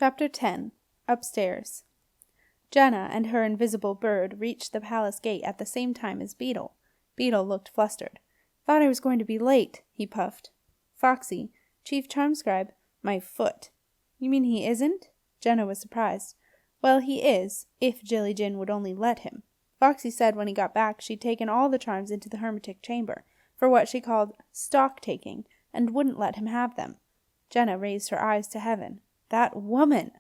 Chapter 10. Upstairs. Jenna and her invisible bird reached the palace gate at the same time as Beetle. Beetle looked flustered. "Thought I was going to be late," he puffed. Foxy, Chief Charmscribe, "My foot." "You mean he isn't?" Jenna was surprised. "Well, he is, if Jilly-Jin would only let him. Foxy said when he got back she'd taken all the charms into the hermetic chamber, for what she called stock-taking, and wouldn't let him have them." Jenna raised her eyes to heaven. "That woman!"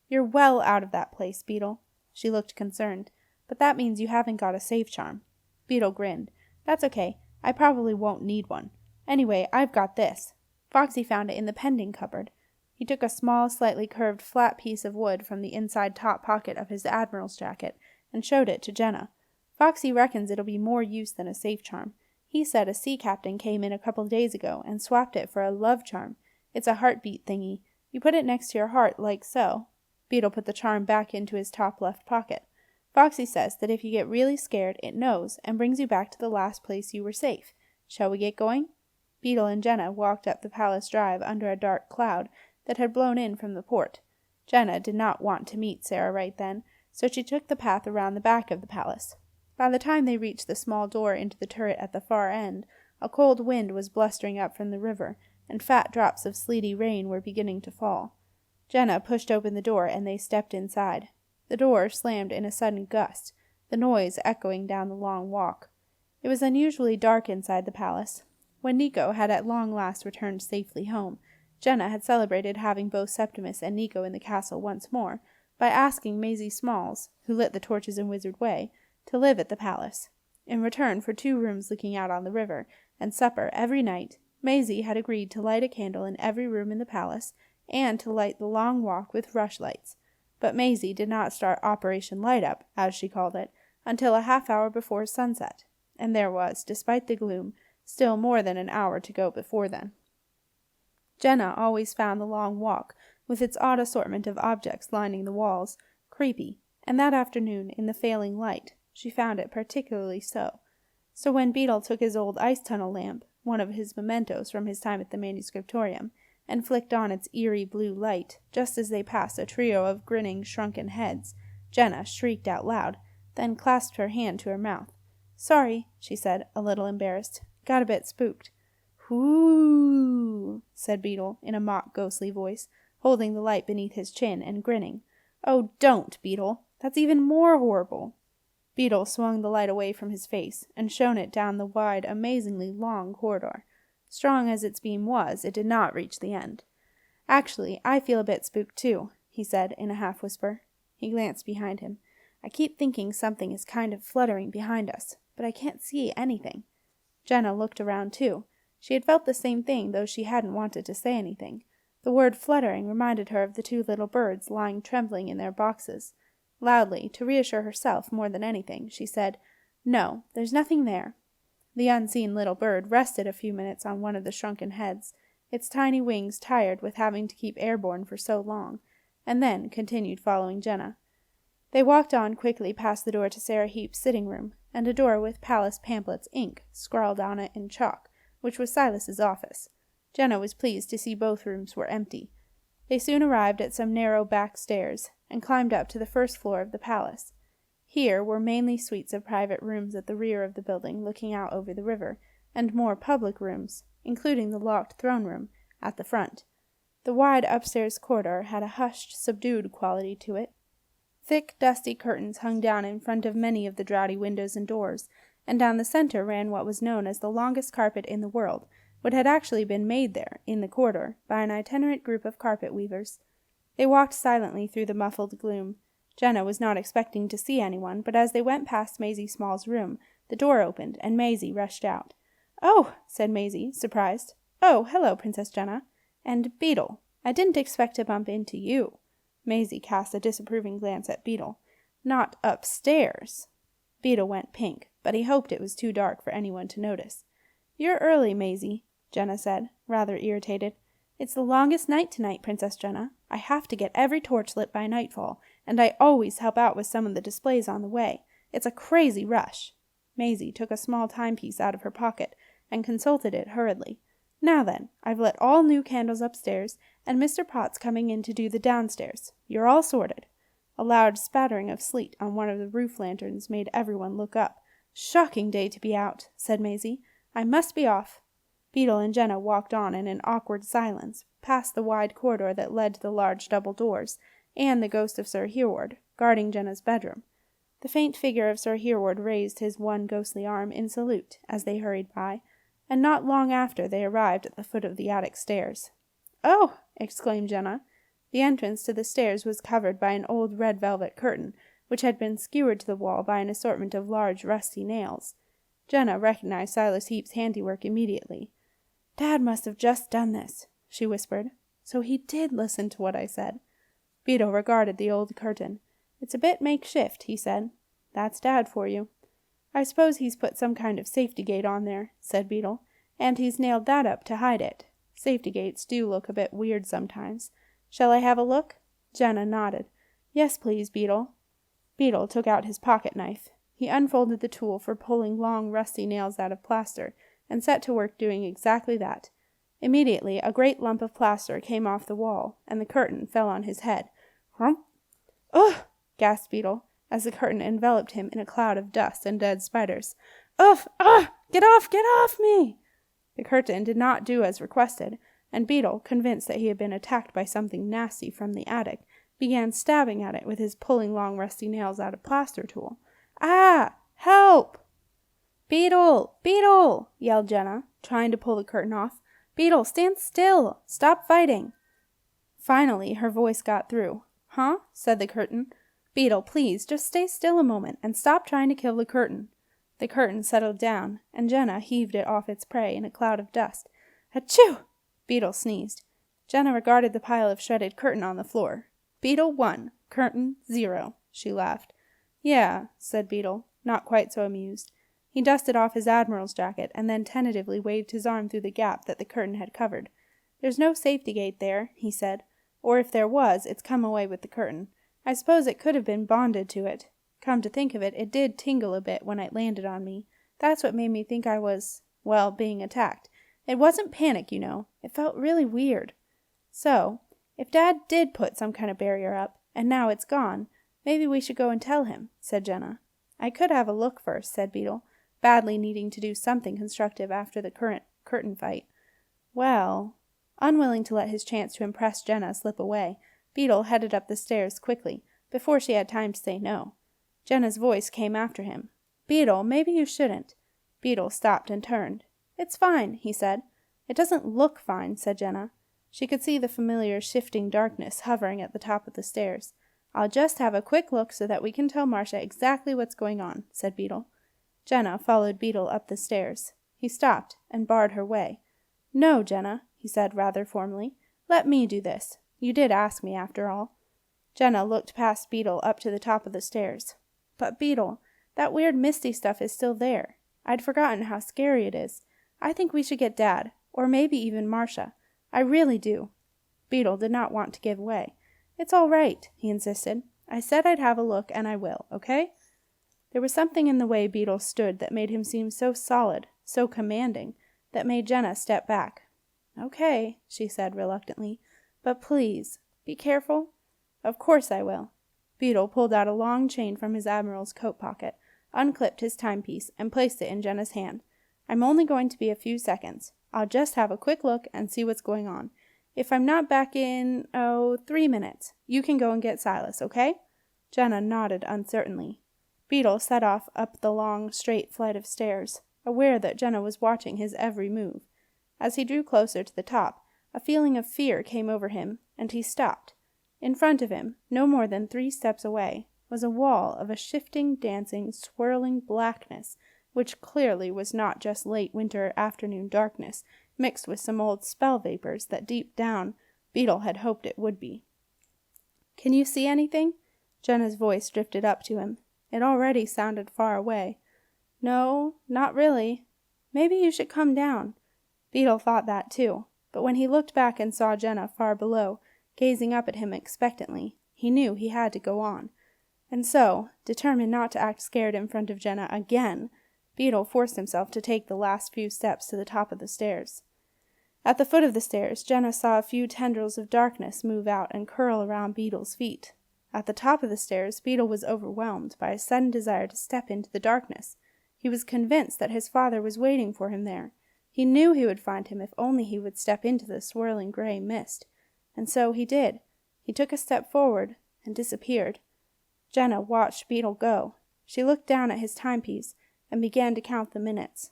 "You're well out of that place, Beetle." She looked concerned. "But that means you haven't got a safe charm." Beetle grinned. "That's okay. I probably won't need one. Anyway, I've got this." Foxy found it in the pending cupboard. He took a small, slightly curved, flat piece of wood from the inside top pocket of his admiral's jacket and showed it to Jenna. "Foxy reckons it'll be more use than a safe charm. He said a sea captain came in a couple days ago and swapped it for a love charm. It's a heartbeat thingy. You put it next to your heart, like so." Beetle put the charm back into his top left pocket. "Foxy says that if you get really scared, it knows, and brings you back to the last place you were safe. Shall we get going?" Beetle and Jenna walked up the palace drive under a dark cloud that had blown in from the port. Jenna did not want to meet Sarah right then, so she took the path around the back of the palace. By the time they reached the small door into the turret at the far end, a cold wind was blustering up from the river, and fat drops of sleety rain were beginning to fall. Jenna pushed open the door and they stepped inside. The door slammed in a sudden gust, the noise echoing down the long walk. It was unusually dark inside the palace. When Nico had at long last returned safely home, Jenna had celebrated having both Septimus and Nico in the castle once more, by asking Maisie Smalls, who lit the torches in Wizard Way, to live at the palace. In return for 2 rooms looking out on the river, and supper every night, Maisie had agreed to light a candle in every room in the palace, and to light the long walk with rushlights. But Maisie did not start Operation Light Up, as she called it, until a half-hour before sunset, and there was, despite the gloom, still more than an hour to go before then. Jenna always found the long walk, with its odd assortment of objects lining the walls, creepy, and that afternoon, in the failing light, she found it particularly so. So when Beetle took his old ice-tunnel lamp, one of his mementos from his time at the Manuscriptorium, and flicked on its eerie blue light, just as they passed a trio of grinning, shrunken heads, Jenna shrieked out loud, then clasped her hand to her mouth. "Sorry," she said, a little embarrassed. "Got a bit spooked." "Whoo!" said Beetle, in a mock ghostly voice, holding the light beneath his chin and grinning. "Oh, don't, Beetle! That's even more horrible!" Beetle swung the light away from his face, and shone it down the wide, amazingly long corridor. Strong as its beam was, it did not reach the end. "Actually, I feel a bit spooked too," he said, in a half-whisper. He glanced behind him. "I keep thinking something is kind of fluttering behind us, but I can't see anything." Jenna looked around too. She had felt the same thing, though she hadn't wanted to say anything. The word fluttering reminded her of the 2 little birds lying trembling in their boxes. Loudly, to reassure herself more than anything, she said, "No, there's nothing there." The unseen little bird rested a few minutes on one of the shrunken heads, its tiny wings tired with having to keep airborne for so long, and then continued following Jenna. They walked on quickly past the door to Sarah Heap's sitting room, and a door with Palace Pamphlets ink scrawled on it in chalk, which was Silas's office. Jenna was pleased to see both rooms were empty. They soon arrived at some narrow back stairs, and climbed up to the first floor of the palace. Here were mainly suites of private rooms at the rear of the building looking out over the river, and more public rooms, including the locked throne room, at the front. The wide upstairs corridor had a hushed, subdued quality to it. Thick, dusty curtains hung down in front of many of the draughty windows and doors, and down the center ran what was known as the longest carpet in the world, what had actually been made there, in the corridor, by an itinerant group of carpet weavers. They walked silently through the muffled gloom. Jenna was not expecting to see anyone, but as they went past Maisie Small's room, the door opened, and Maisie rushed out. "Oh," said Maisie, surprised. "Oh, hello, Princess Jenna. And Beetle. I didn't expect to bump into you." Maisie cast a disapproving glance at Beetle. "Not upstairs." Beetle went pink, but he hoped it was too dark for anyone to notice. "You're early, Maisie," Jenna said, rather irritated. "It's the longest night tonight, Princess Jenna. I have to get every torch lit by nightfall, and I always help out with some of the displays on the way. It's a crazy rush." Maisie took a small timepiece out of her pocket and consulted it hurriedly. Now then, I've lit all new candles upstairs, and Mr. Potts coming in to do the downstairs. You're all sorted." A loud spattering of sleet on one of the roof lanterns made everyone look up. "Shocking day to be out," said Maisie. "I must be off." Beetle and Jenna walked on in an awkward silence, past the wide corridor that led to the large double doors, and the ghost of Sir Hereward, guarding Jenna's bedroom. The faint figure of Sir Hereward raised his one ghostly arm in salute as they hurried by, and not long after they arrived at the foot of the attic stairs. "Oh!" exclaimed Jenna. The entrance to the stairs was covered by an old red velvet curtain, which had been skewered to the wall by an assortment of large rusty nails. Jenna recognized Silas Heap's handiwork immediately. "Dad must have just done this," she whispered. "So he did listen to what I said." Beetle regarded the old curtain. "It's a bit makeshift," he said. "That's Dad for you." "I suppose he's put some kind of safety gate on there," said Beetle, "and he's nailed that up to hide it. Safety gates do look a bit weird sometimes. Shall I have a look?" Jenna nodded. "Yes, please, Beetle." Beetle took out his pocket knife. He unfolded the tool for pulling long, rusty nails out of plaster, and set to work doing exactly that. Immediately, a great lump of plaster came off the wall, and the curtain fell on his head. "Hump! Ugh!" gasped Beetle, as the curtain enveloped him in a cloud of dust and dead spiders. "Ugh! Ugh! Get off me!" The curtain did not do as requested, and Beetle, convinced that he had been attacked by something nasty from the attic, began stabbing at it with his pulling long rusty nails out of plaster tool. "Ah! Help!" "Beetle! Beetle!" yelled Jenna, trying to pull the curtain off. "Beetle, stand still! Stop fighting!" Finally, her voice got through. "Huh?" said the curtain. "Beetle, please, just stay still a moment, and stop trying to kill the curtain." The curtain settled down, and Jenna heaved it off its prey in a cloud of dust. "Achoo!" Beetle sneezed. Jenna regarded the pile of shredded curtain on the floor. "Beetle 1, curtain 0, she laughed. "Yeah," said Beetle, not quite so amused. He dusted off his admiral's jacket, and then tentatively waved his arm through the gap that the curtain had covered. "There's no safety gate there," he said. "Or if there was, it's come away with the curtain. I suppose it could have been bonded to it. Come to think of it, it did tingle a bit when it landed on me. That's what made me think I was, well, being attacked. It wasn't panic, you know. It felt really weird. So, if Dad did put some kind of barrier up, and now it's gone, maybe we should go and tell him," said Jenna. "I could have a look first," said Beetle, badly needing to do something constructive after the curtain fight. "Well..." Unwilling to let his chance to impress Jenna slip away, Beetle headed up the stairs quickly, before she had time to say no. Jenna's voice came after him. "Beetle, maybe you shouldn't." Beetle stopped and turned. "It's fine," he said. "It doesn't look fine," said Jenna. She could see the familiar shifting darkness hovering at the top of the stairs. "I'll just have a quick look so that we can tell Marcia exactly what's going on," said Beetle. Jenna followed Beetle up the stairs. He stopped and barred her way. "No, Jenna," he said rather formally. "Let me do this. You did ask me, after all." Jenna looked past Beetle up to the top of the stairs. "But Beetle, that weird misty stuff is still there. I'd forgotten how scary it is. I think we should get Dad, or maybe even Marcia. I really do." Beetle did not want to give way. "It's all right," he insisted. "I said I'd have a look, and I will, okay?" There was something in the way Beetle stood that made him seem so solid, so commanding, that made Jenna step back. "Okay," she said reluctantly. "But please, be careful." "Of course I will." Beetle pulled out a long chain from his admiral's coat pocket, unclipped his timepiece, and placed it in Jenna's hand. "I'm only going to be a few seconds. I'll just have a quick look and see what's going on. If I'm not back in, 3 minutes, you can go and get Silas, okay?" Jenna nodded uncertainly. Beetle set off up the long, straight flight of stairs, aware that Jenna was watching his every move. As he drew closer to the top, a feeling of fear came over him, and he stopped. In front of him, no more than 3 steps away, was a wall of a shifting, dancing, swirling blackness, which clearly was not just late winter afternoon darkness, mixed with some old spell vapors that deep down Beetle had hoped it would be. "Can you see anything?" Jenna's voice drifted up to him. It already sounded far away. "No, not really." "Maybe you should come down." Beetle thought that too, but when he looked back and saw Jenna far below, gazing up at him expectantly, he knew he had to go on. And so, determined not to act scared in front of Jenna again, Beetle forced himself to take the last few steps to the top of the stairs. At the foot of the stairs, Jenna saw a few tendrils of darkness move out and curl around Beetle's feet. At the top of the stairs, Beetle was overwhelmed by a sudden desire to step into the darkness. He was convinced that his father was waiting for him there. He knew he would find him if only he would step into the swirling gray mist. And so he did. He took a step forward and disappeared. Jenna watched Beetle go. She looked down at his timepiece and began to count the minutes.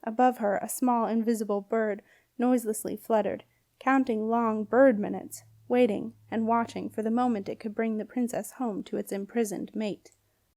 Above her, a small invisible bird noiselessly fluttered, counting long bird minutes, waiting and watching for the moment it could bring the princess home to its imprisoned mate.